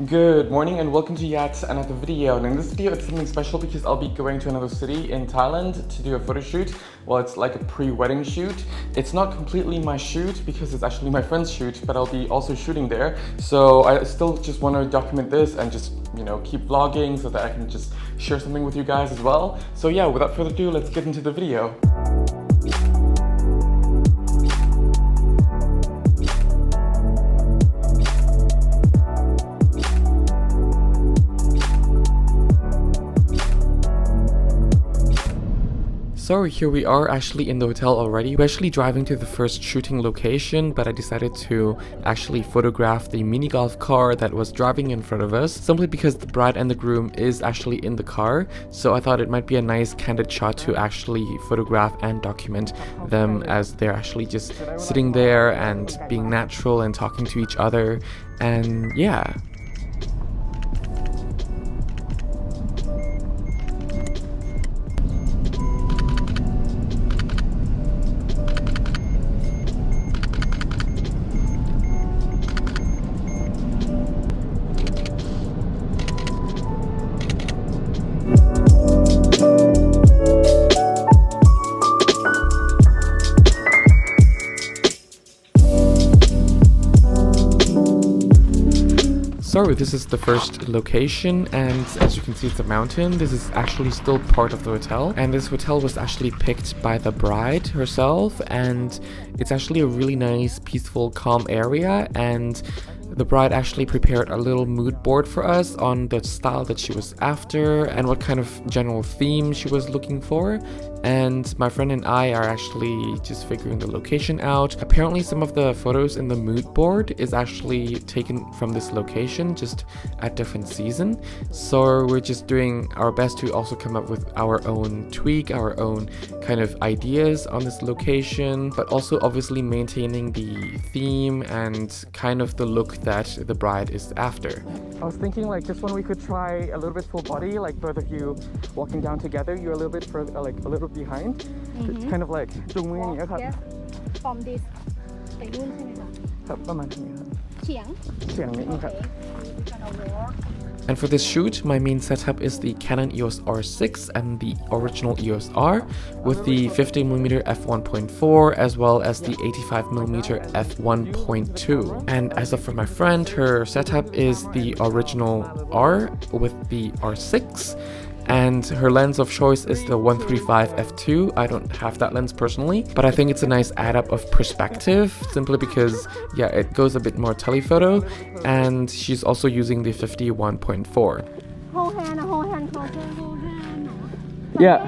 Good morning and welcome to yet another video. And in this video it's something special because I'll be going to another city in Thailand to do a photo shoot. Well, it's like a pre-wedding shoot. It's not completely my shoot because it's actually my friend's shoot, but I'll be also shooting there. So I still just want to document this and just, keep vlogging so that I can just share something with you guys as well. So yeah, without further ado, let's get into the video. So here we are actually in the hotel already. We're actually driving to the first shooting location, but I decided to actually photograph the mini golf car that was driving in front of us, simply because the bride and the groom is actually in the car. So I thought it might be a nice candid shot to actually photograph and document them as they're actually just sitting there and being natural and talking to each other. And yeah. So this is the first location, and as you can see, it's a mountain. This is actually still part of the hotel, and this hotel was actually picked by the bride herself, and it's actually a really nice, peaceful, calm area. And the bride actually prepared a little mood board for us on the style that she was after and what kind of general theme she was looking for. And my friend and I are actually just figuring the location out. Apparently some of the photos in the mood board is actually taken from this location, just at different season. So we're just doing our best to also come up with our own tweak, our own kind of ideas on this location, but also obviously maintaining the theme and kind of the look that the bride is after. I was thinking like this one we could try a little bit full body, like both of you walking down together. You're a little bit further, like a little behind. It's kind of like จูงมืออย่างเงี้ยครับ Yes from this ไปนู่นใช่ไหมคะ ครับประมาณนี้ครับ เฉียง เสียงนิดนึงครับ Okay. And for this shoot, my main setup is the Canon EOS R6 and the original EOS R with the 50mm f1.4 as well as the 85mm f1.2. And as of for my friend, her setup is the original R with the R6. And her lens of choice is the 135 f2. I don't have that lens personally, but I think it's a nice add-up of perspective, simply because, yeah, it goes a bit more telephoto, and she's also using the 51.4. Hold hand, hold hand, hold hand, hold hand. Yeah,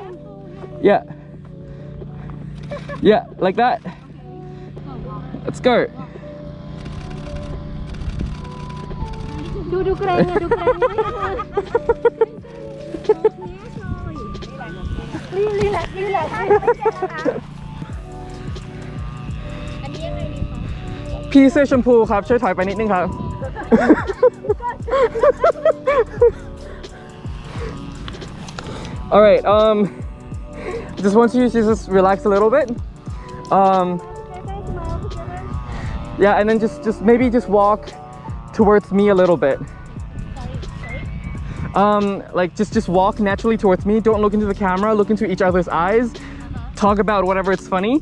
yeah, yeah, like that. Let's go. ดูเกรงอะดูเกรงรีแลกซ์อันนี้ยังไงดีคะ พี่เสื้อชมพูครับช่วยถอยไปนิดนึงครับ All right, just want you to just relax a little bit. Yeah, and then just maybe just walk towards me a little bit. Like just walk naturally towards me. Don't look into the camera, look into each other's eyes. Talk about whatever it's funny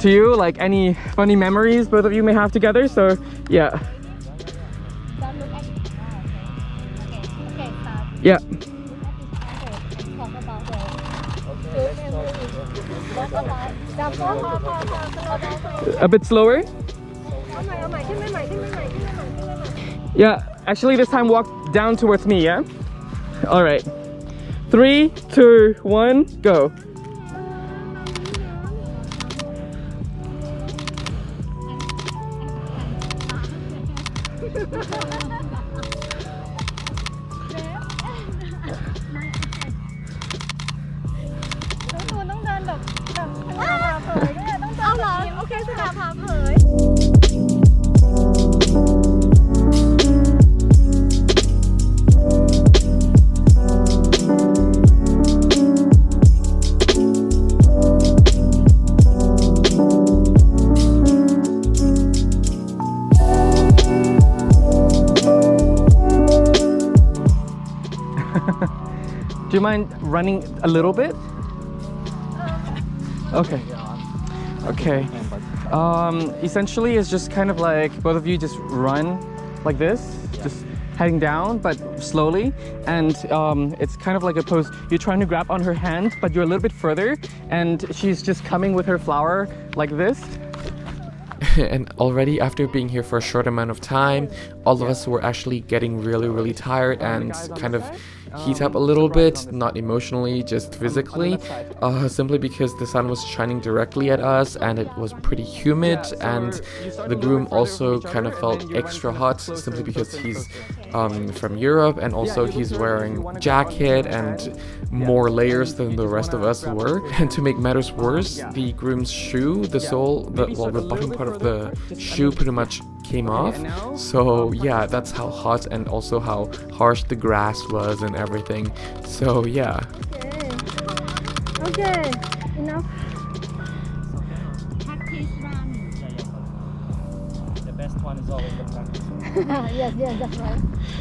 to you, like any funny memories both of you may have together. So yeah. Don't look at it. Okay, start. Yeah. Talk about the A bit slower. Yeah, actually this time walk down towards me, yeah? All right. 3, 2, 1, go. Do you mind running a little bit? Okay. Okay. Essentially, it's just kind of like both of you just run like this, just heading down, but slowly. And it's kind of like a pose. You're trying to grab on her hand, but you're a little bit further, and she's just coming with her flower like this. And already after being here for a short amount of time, all of us were actually getting really tired and kind of heat up a little bit, not emotionally, just physically, simply because the sun was shining directly at us and it was pretty humid, and the groom also kind of felt extra hot simply because he's from Europe, and also he's wearing a jacket and more layers than the rest of us were. And to make matters worse, the groom's shoe, the sole, the bottom part of the shoe pretty much came off. So yeah, that's how hot and also how harsh the grass was and everything. So yeah. Okay, enough. Practice run. The best one is always the practice. Yes, that's right.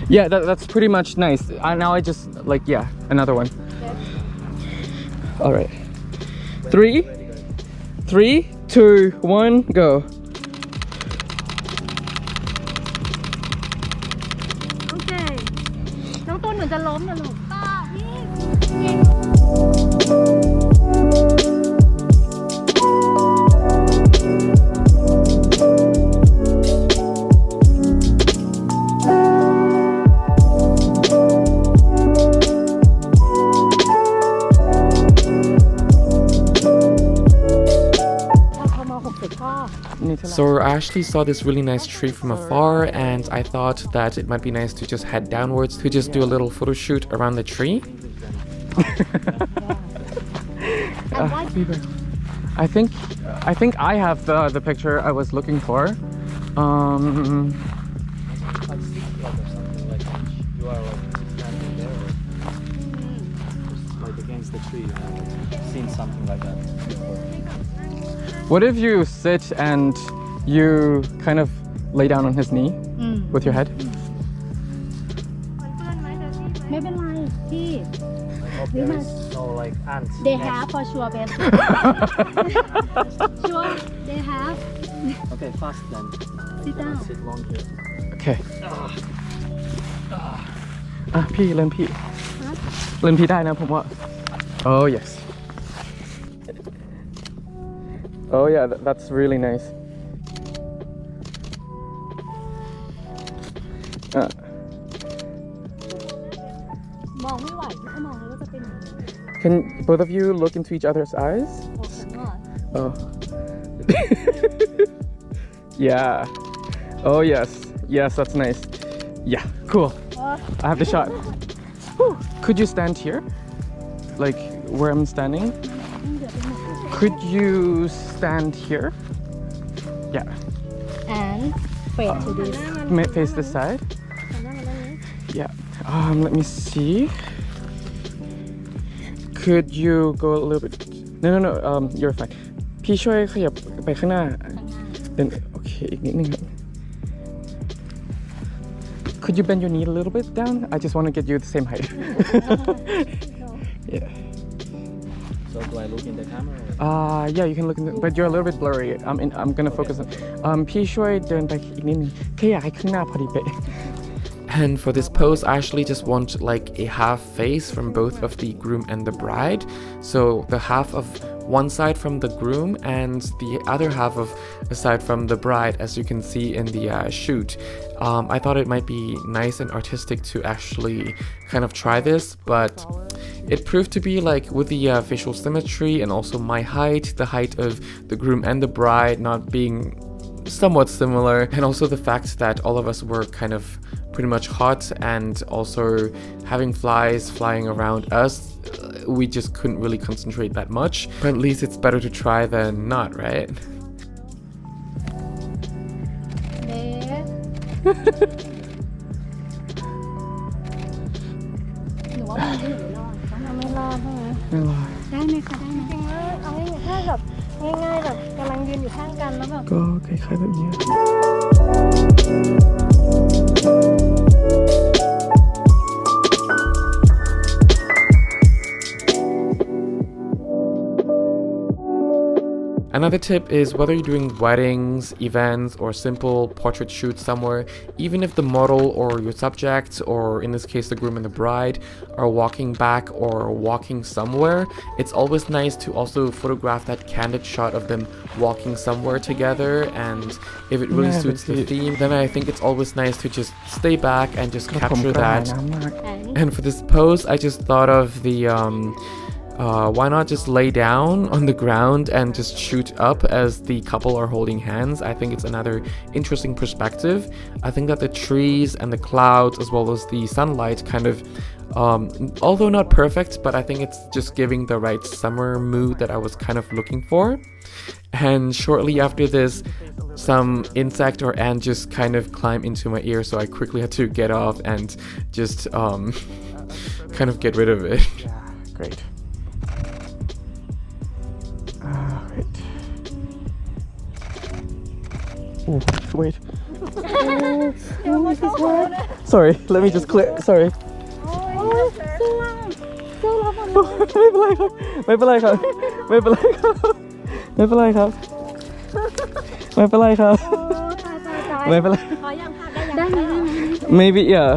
Yeah, that's pretty much nice. Now I just like, yeah, another one. All right. 3, 2, 1, go. Okay. น้องตุ้นเหมือนจะล้มนะลูกป้าพี่ So I actually saw this really nice tree from afar, and I thought that it might be nice to just head downwards to just do a little photo shoot around the tree. I think I have the picture I was looking for. Like stick plug or something, like you are like standing there, or just like against the tree. I've seen something like that before. What if you sit and you kind of lay down on his knee with your head? ไม่เป็นไรพี่ I hope there is no like ants. They have for sure babe Sure they have Okay, fast then. Sit down. Sit long here. Okay. พี่เริ่มพี่ได้นะผมว่า Oh yes. Oh yeah, that's really nice. มองไม่ไหวถ้ามองแล้วก็จะเป็นอย่างนี้ Can both of you look into each other's eyes? Oh. Yeah. Oh yes. Yes, that's nice. Yeah, cool. I have the shot. Whew. Could you stand here? Like where I'm standing? Could you stand here? Yeah. And face to this Face this side? Yeah. Let me see. Could you go a little bit? No. You're fine. พี่ช่วยขยับไปข้างหน้า Then okay, อีกนิดนึงครับ Could you bend your knee a little bit down? I just want to get you the same height. Yeah. So do I look in the camera? Yeah, you can look in the, but you're a little bit blurry. I'm gonna focus on. พี่ช่วยเดินไปอีกนิดนึงแค่อยากให้ข้างหน้าพอดีเป๊ะ And for this pose, I actually just want like a half face from both of the groom and the bride. So the half of one side from the groom and the other half of a side from the bride, as you can see in the shoot. I thought it might be nice and artistic to actually kind of try this, but it proved to be like with the facial symmetry and also my height, the height of the groom and the bride not being somewhat similar, and also the fact that all of us were kind of pretty much hot and also having flies flying around us, we just couldn't really concentrate that much. But at least it's better to try than not, right? หนูว่ามันไม่รอดต้องทำไม่รอดใช่ไหม ไม่รอด ได้ไหมคะได้ไหมจริงๆแล้วเอาง่ายๆแบบง่ายๆแบบกำลังยืนอยู่ข้างกันแล้วแบบ ก็คล้ายๆแบบนี้ เ Another tip is whether you're doing weddings, events, or simple portrait shoots somewhere, even if the model or your subject, or in this case the groom and the bride, are walking back or walking somewhere, it's always nice to also photograph that candid shot of them walking somewhere together. And if it really suits the theme, then I think it's always nice to just stay back and just capture that. And for this pose, I just thought of the why not just lay down on the ground and just shoot up as the couple are holding hands. I think it's another interesting perspective. I think that the trees and the clouds as well as the sunlight kind of although not perfect, but I think it's just giving the right summer mood that I was kind of looking for. And shortly after this, some insect or ant just kind of climbed into my ear, so I quickly had to get off and just kind of get rid of it. Yeah, great. Oh, wait. Sorry, let me just clear. Sorry. ไม่เป็นไรครับไม่เป็นไรครับไม่เป็นไรครับไม่เป็นไรครับไม่เป็นไร ขอยังค่ะได้ไหม maybe yeah.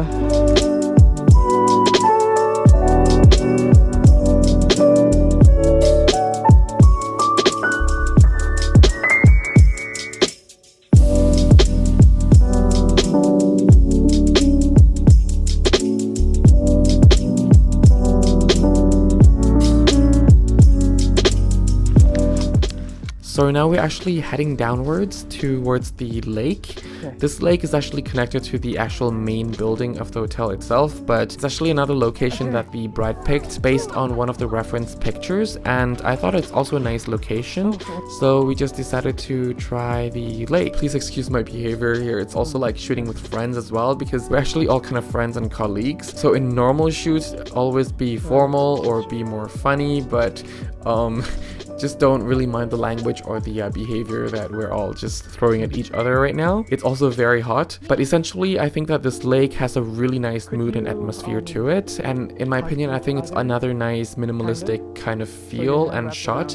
So now we're actually heading downwards towards the lake. Okay. This lake is actually connected to the actual main building of the hotel itself, but it's actually another location that the bride picked based on one of the reference pictures, and I thought it's also a nice location, so we just decided to try the lake. Please excuse my behavior here. It's also like shooting with friends as well, because we're actually all kind of friends and colleagues. So in normal shoots, always be formal or be more funny, but just don't really mind the language or the behavior that we're all just throwing at each other right now. It's also very hot, but essentially I think that this lake has a really nice mood and atmosphere to it, and in my opinion I think it's another nice minimalistic kind of feel and shot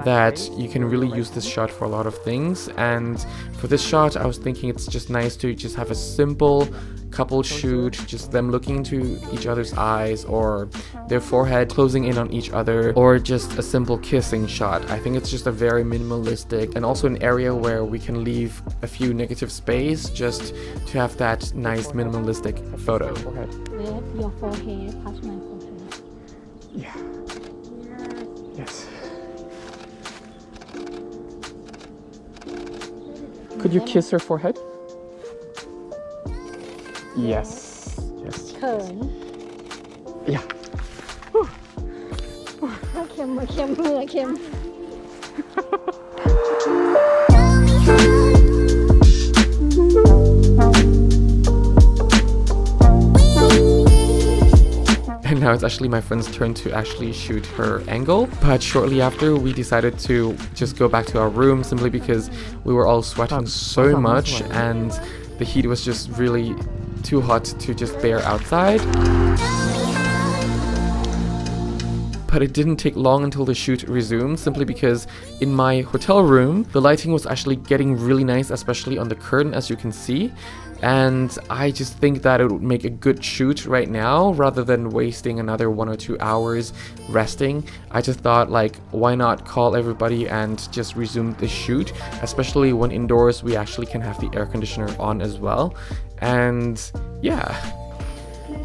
that you can really use this shot for a lot of things. And for this shot I was thinking it's just nice to just have a simple couple shoot, just them looking into each other's eyes or their forehead closing in on each other, or just a simple kissing shot. I think it's just a very minimalistic and also an area where we can leave a few negative space just to have that nice minimalistic photo. Your forehead, touch my forehead. Yeah. Yes. Could you kiss her forehead? Yes. Yes. เขิน Yeah. เค็มมือเค็มมือเค็ม And now it's actually my friend's turn to actually shoot her angle. But shortly after, we decided to just go back to our room simply because we were all sweating so much and the heat was just really too hot to just bear outside. But it didn't take long until the shoot resumed, simply because in my hotel room, the lighting was actually getting really nice, especially on the curtain, as you can see. And I just think that it would make a good shoot right now, rather than wasting another 1 or 2 hours resting. I just thought, like, why not call everybody and just resume the shoot, especially when indoors we actually can have the air conditioner on as well. And yeah.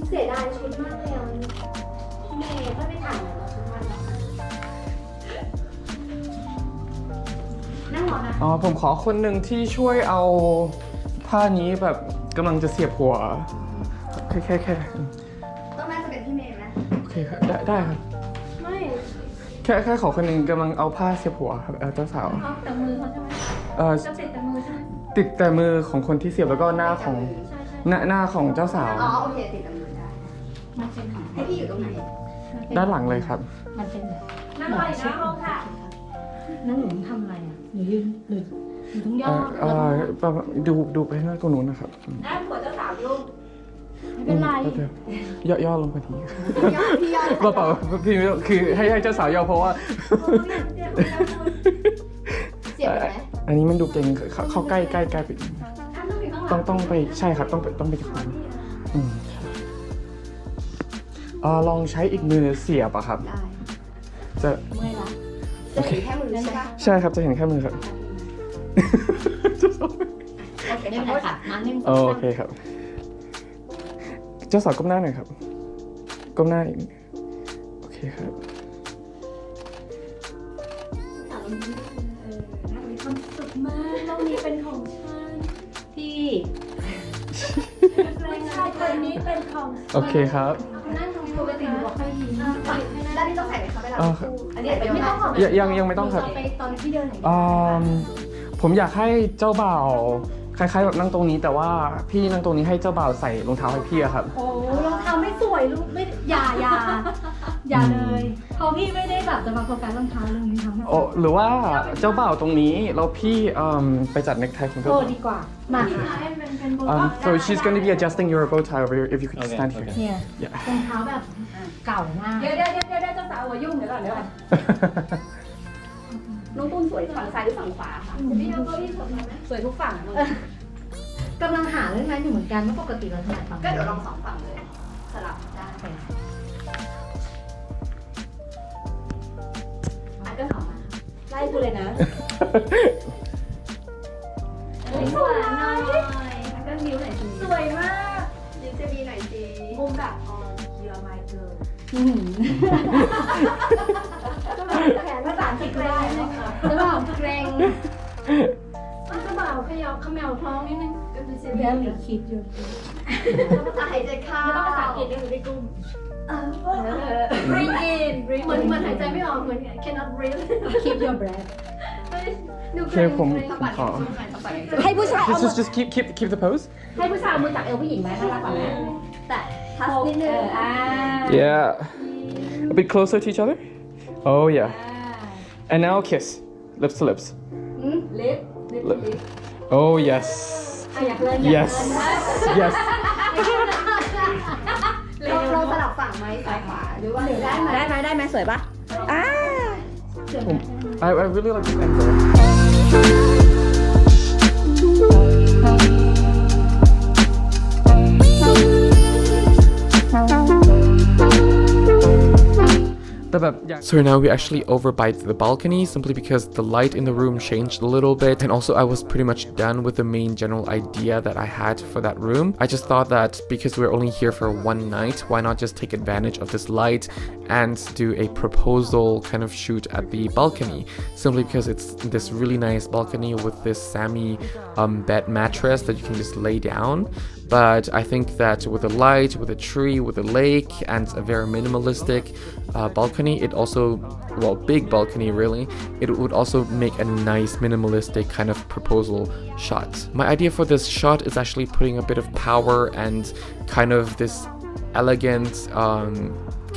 เสียดายชุดมากเลยอ่ะเมย์ก็ไปถ่ายแล้วชุดวันนั่งรอนะ อ๋อผมขอคนหนึ่งที่ช่วยเอาผ้านี้แบบกำลังจะเสียบหัวแค่ต้องน่าจะเป็นพี่เมย์ไหม โอเคครับได้ครับ ไม่ แค่ขอคนหนึ่งกำลังเอาผ้าเสียบหัวครับเจ้าสาว เขาแต่มือเขาใช่ไหมจะติดแต่มือใช่ไหม ติดแต่มือของคนที่เสียบแล้วก็หน้าของหน้าของเจ้าสาว อ๋อโอเคติดแต่มือได้มันเป็นของให้พี่อยู่ตรงไหน ด้านหลังเลยครับ มันเป็นแบบนั่งรออยู่หน้าห้องค่ะนั่งหนูทำอะไรอ่ะหนูยืนหนูต้องย่อดูไปหน้าตรงนู้นนะครับ ได้หัวเจ้าสาวยุ่งไม่เป็นไร ย่อลงพอดี พี่ย่อ เปล่าพี่คือให้เจ้าสาวย่อเพราะว่า เสี บเลยไหม อันนี้มันดูเก่งเข้าใกล้ไป ต้องไปข้างหลัง ต้องไปใช่ครับต้องไปข้างหลังลองใช้อีกมือเสียบอะครับ ได้ จะ เมื่อยละจะเห็นแค่มือใช่ปะ ใช่ครับจะเห็นแค่มือครับ โอเคได้ค่ะมาหนึ่ง โอเคครับเจ้าสาวก้มหน้าหน่อยครับก้มหน้าอีกโอเคครับ มีความสุขมากโลกนี้เป็นของฉันพี่ผู้ชายคนนี้เป็นของ โอเคครับ นั่งตรงปกติบอกให้ยิ้มแล้วนี่ต้องใส่ไหมคะเวลาพูดอันนี้ไม่ต้อง ยังไม่ต้องครับ ไปตอนที่เดินไหน ผมอยากให้เจ้าบ่าวคล้ายๆแบบนั่งตรงนี้แต่ว่าพี่นั่งตรงนี้ให้เจ้าบ่าวใส่รองเท้าให้พี่อะครับ โอ้รองเท้าไม่สวยลูกไม่อย่าเลยเพราะพี่ไม่ได้แบบจะมาโฟกัสรองเท้าเรื่องนี้ทั้งหมด โอ้หรือว่าเจ้าบ่าวตรงนี้แล้วพี่ไปจัดเน็กไทของเจ้า โอ้ บ่าว ดีกว่ามาค่ะ So she's going to be adjusting your bow tie over here if you could stand here เนี่ย Yeah รองเท้าแบบเก่ามาก เดี๋ยวเจ้าสาวหัวยุ่งเดี๋ยวก่อนน้องตุ้มสวยฝั่งซ้ายหรือฝั่งขวาค่ะสวยทุกฝั่ง กำลังหาเรื่องนั้นอยู่เหมือนกันว่าปกติเราถนัดฝั่ง ก็เดี๋ยวลองสองฝั่งเลยสลับได้ก็หอมมาไล่กูเลยนะสวยหน่อยก็นิ้วหน่อยสิสวยมากนิ้วจะมีหน่อยสิมุมแบบยูอาร์ไมเกิร์ลแขนภาษาอังกฤษได้ไหมคะจะบอกเกรงจะบ่าวขยับขมวท้องนิดนึงก็จะเสีย เรื่องนี้คิดอยู่ หายใจเข้าไม่ต้องภาษาอังกฤษก็คือได้กุ้มbreathe in เหมือนหายใจไม่ออกเหมือน cannot breathe keep your breath ดู โอเคผมขอ ให้ผู้ชายเอา just keep the pose ให้ผู้ชายมือจับเอวผู้หญิงไหมน่ารักกว่าไหม แต่ทัชนิดนึง Yeah a bit closer to each other Oh yeah and now kiss lips to lips Oh yes อยากเล่น Yes Yes เราสลับฝั่งไหมซ้ายขวาหรือว่าได้ไหมสวยปะI really like this angle So now we actually overbite the balcony simply because the light in the room changed a little bit, and also I was pretty much done with the main general idea that I had for that room. I just thought that because we're only here for one night, why not just take advantage of this light and do a proposal kind of shoot at the balcony, simply because it's this really nice balcony with this Sammy bed mattress that you can just lay down. But I think that with the light, with a tree, with a lake, and a very minimalistic balcony, it also, well, big balcony really, it would also make a nice minimalistic kind of proposal shot. My idea for this shot is actually putting a bit of power and kind of this elegant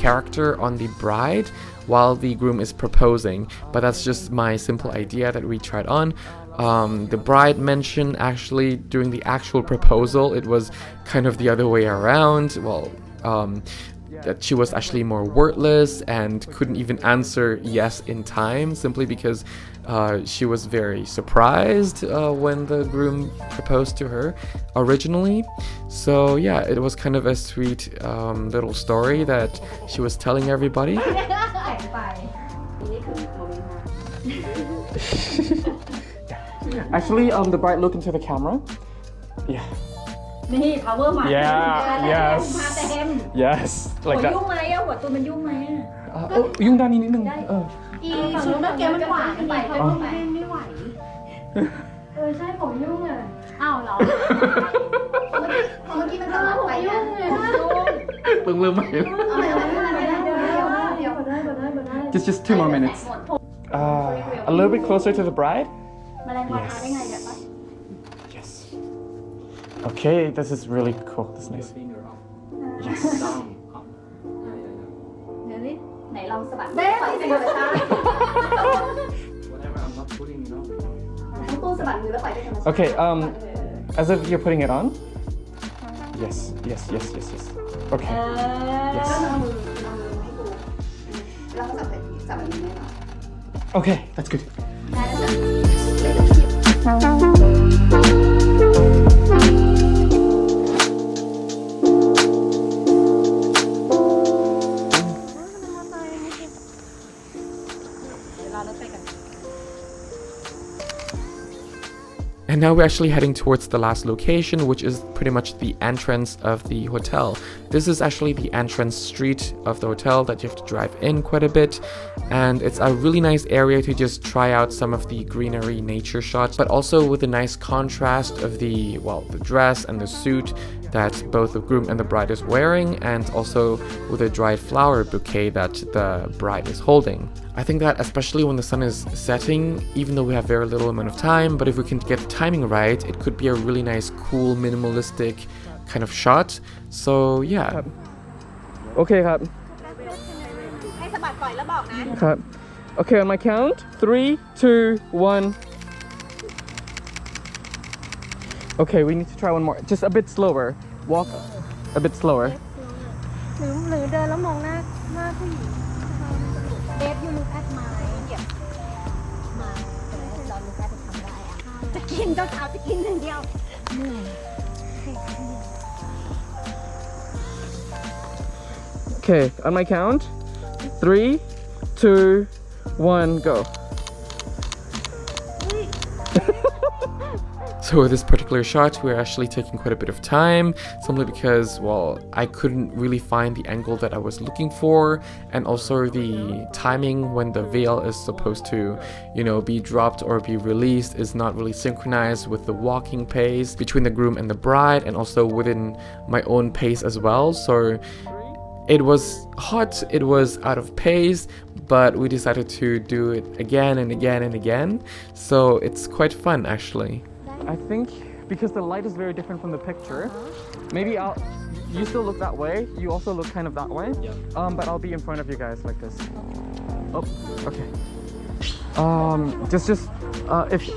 character on the bride while the groom is proposing, but that's just my simple idea that we tried on. The bride mentioned actually during the actual proposal, it was kind of the other way around. Well, that she was actually more wordless and couldn't even answer yes in time, simply because she was very surprised when the groom proposed to her originally. So yeah, it was kind of a sweet little story that she was telling everybody. Actually, the bride looked into the camera. Yeah. นี่ power มา Yes. Yes. Like หัว that. ยุ่งไหมอะหัวตัวมันยุ่งไหมอะ ยุ่งด้านนี้นิดนึง อีชุดเมื่อกี้มันหวานไปเขาไม่ไหวใช่ผมยุ่งอ่ะอ้าวเหรอเมื่อกี้มันผมยุ่งไง ต้องเริ่มใหม่ Just 2 more minutes. A little bit closer to the bride. แมลงวันมาได้ไงเนี่ย Yes. Okay, this is really cool. This is nice. Yes. เดี๋ยวนี้ไหนลองสะบัดได้ปล่อยให้ธรรมชาติ Whatever, I'm not putting it on. ทั้งตู้สะบัดมือแล้วปล่อยให้ธรรมชาติ Okay, as if you're putting it on. Yes. Okay. ก็เอามือให้ดูแล้วก็จับแบบนี้แน่นอน Okay, that's good. ได้แล้วจ้ะ And now we're actually heading towards the last location, which is pretty much the entrance of the hotel. This is actually the entrance street of the hotel that you have to drive in quite a bit. And it's a really nice area to just try out some of the greenery nature shots, but also with a nice contrast of the dress and the suit that both the groom and the bride is wearing, and also with a dried flower bouquet that the bride is holding. I think that especially when the sun is setting, even though we have very little amount of time, but if we can get the timing right, it could be a really nice, cool, minimalistic kind of shot. So yeah. โอเคครับ ให้สะบัดปล่อยแล้วบอกนะ ครับ Okay, on my count 3 2 1 Okay, we need to try one more, just a bit slower. Walk a bit slower. หรือเดินแล้วมองหน้าผู้หญิง If you look at my มาเรา look at ทำได้อะจะกินเจ้าสาวจะกินอย่างเดียวเหนื่อย Okay, on my count 3 2 1 go. So with this particular shot, we're actually taking quite a bit of time, simply because, well, I couldn't really find the angle that I was looking for, and also the timing when the veil is supposed to, you know, be dropped or be released is not really synchronized with the walking pace between the groom and the bride, and also within my own pace as well. So it was hot, it was out of pace, but we decided to do it again and again and again. So it's quite fun actually. I think because the light is very different from the picture, maybe you still look that way, you also look kind of that way. Yeah. But I'll be in front of you guys like this. Oh, okay.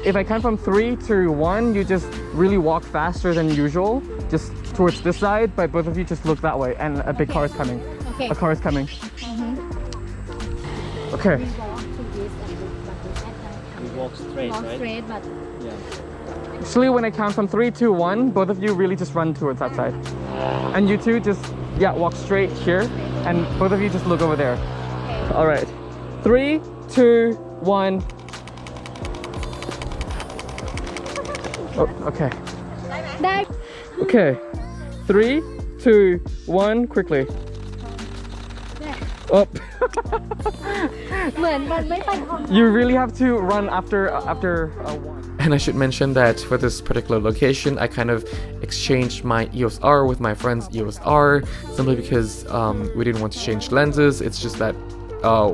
If I count from 3 to 1, you just really walk faster than usual, just towards this side, but both of you just look that way, and a big car is coming. Okay. A car is coming. Okay. We walk straight, Walk right? straight, but Yeah. Actually, when I count from 3 to 1, both of you really just run towards that side. And you two just, walk straight here, and both of you just look over there. okay. All right. 3 2 1 Oh, okay. ได้ Okay. 3 2 1 quickly. Oh. เหมือนมันไม่ไปพร้อม You really have to run after 1. And I should mention that for this particular location, I kind of exchanged my EOS R with my friend's EOS R, simply because we didn't want to change lenses. It's just that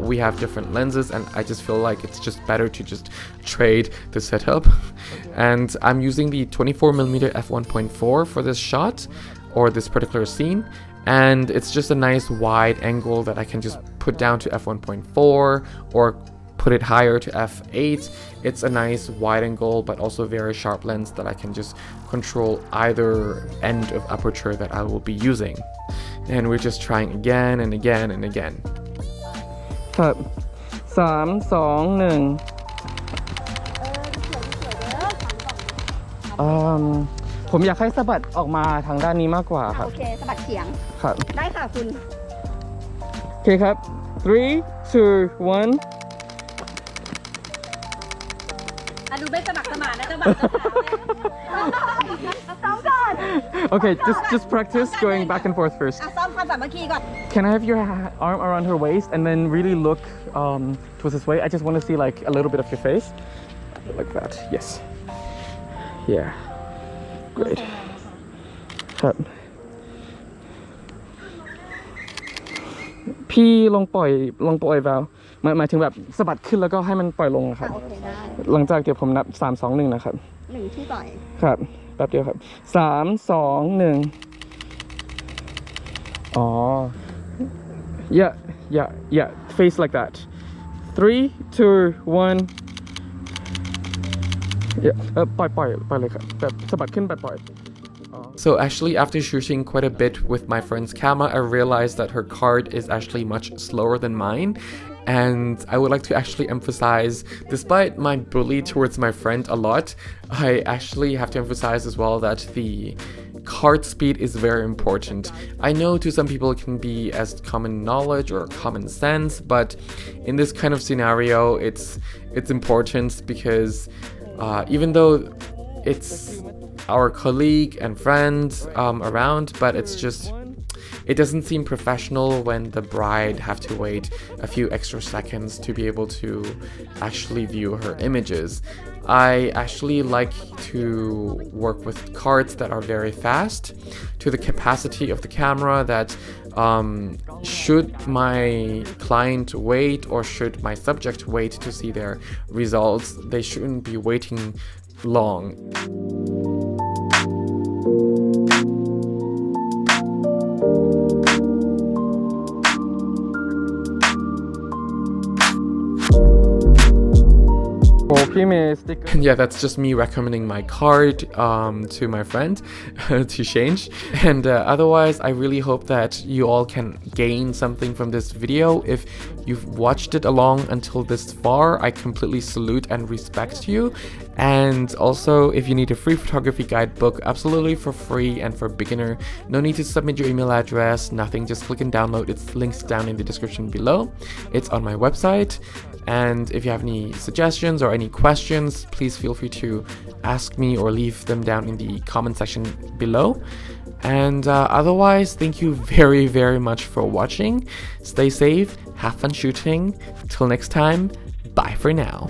we have different lenses, and I just feel like it's just better to just trade the setup. And I'm using the 24mm f1.4 for this shot, or this particular scene. And it's just a nice wide angle that I can just put down to f1.4 or put it higher to f8. It's a nice wide angle but also very sharp lens that I can just control either end of aperture that I will be using. And we're just trying again and again and again. ครับ 3 2 1 ผมอยากให้สะบัดออกมาทางด้านนี้มากกว่าครับ โอเคสะบัดเฉียง ครับ ได้ค่ะคุณ โอเคครับ 3 2 1 ดูไม่สะบักสะหมานะสะบักสะหมาซ้อมก่อน Okay, just practice going back and forth first. ซ้อมความสามัคคีก่อน Can I have your arm around her waist and then really look towards this way? I just want to see like a little bit of your face. Like that. Yes. Yeah. Great. ครับ พี่ลองปล่อยแววหมายถึงแบบสะบัดขึ้นแล้วก็ให้มันปล่อยลงครับ โอเคได้ หลังจากเดี๋ยวผมนับ3 2 1นะครับ 1ที่ปล่อย ครับแป๊บเดียวครับ3 2 1อ๋อ yeah face like that 3 2 1 ปล่อยเลยครับแบบสะบัดขึ้นปล่อย So actually, after shooting quite a bit with my friend's camera, I realized that her card is actually much slower than mine. And I would like to actually emphasize, despite my bully towards my friend a lot, I actually have to emphasize as well that the cart speed is very important. I know to some people it can be as common knowledge or common sense, but in this kind of scenario it's important because even though it's our colleague and friends around, but it doesn't seem professional when the bride have to wait a few extra seconds to be able to actually view her images. I actually like to work with cards that are very fast, to the capacity of the camera, that should my client wait or should my subject wait to see their results, they shouldn't be waiting long. And yeah, that's just me recommending my card to my friend to change. And otherwise, I really hope that you all can gain something from this video. If you've watched it along until this far, I completely salute and respect you. And also, if you need a free photography guidebook, absolutely for free and for beginner, no need to submit your email address, nothing, just click and download. It's linked down in the description below. It's on my website. And if you have any suggestions or any questions, please feel free to ask me or leave them down in the comment section below. And otherwise, thank you very, very much for watching. Stay safe, have fun shooting. Till next time, bye for now.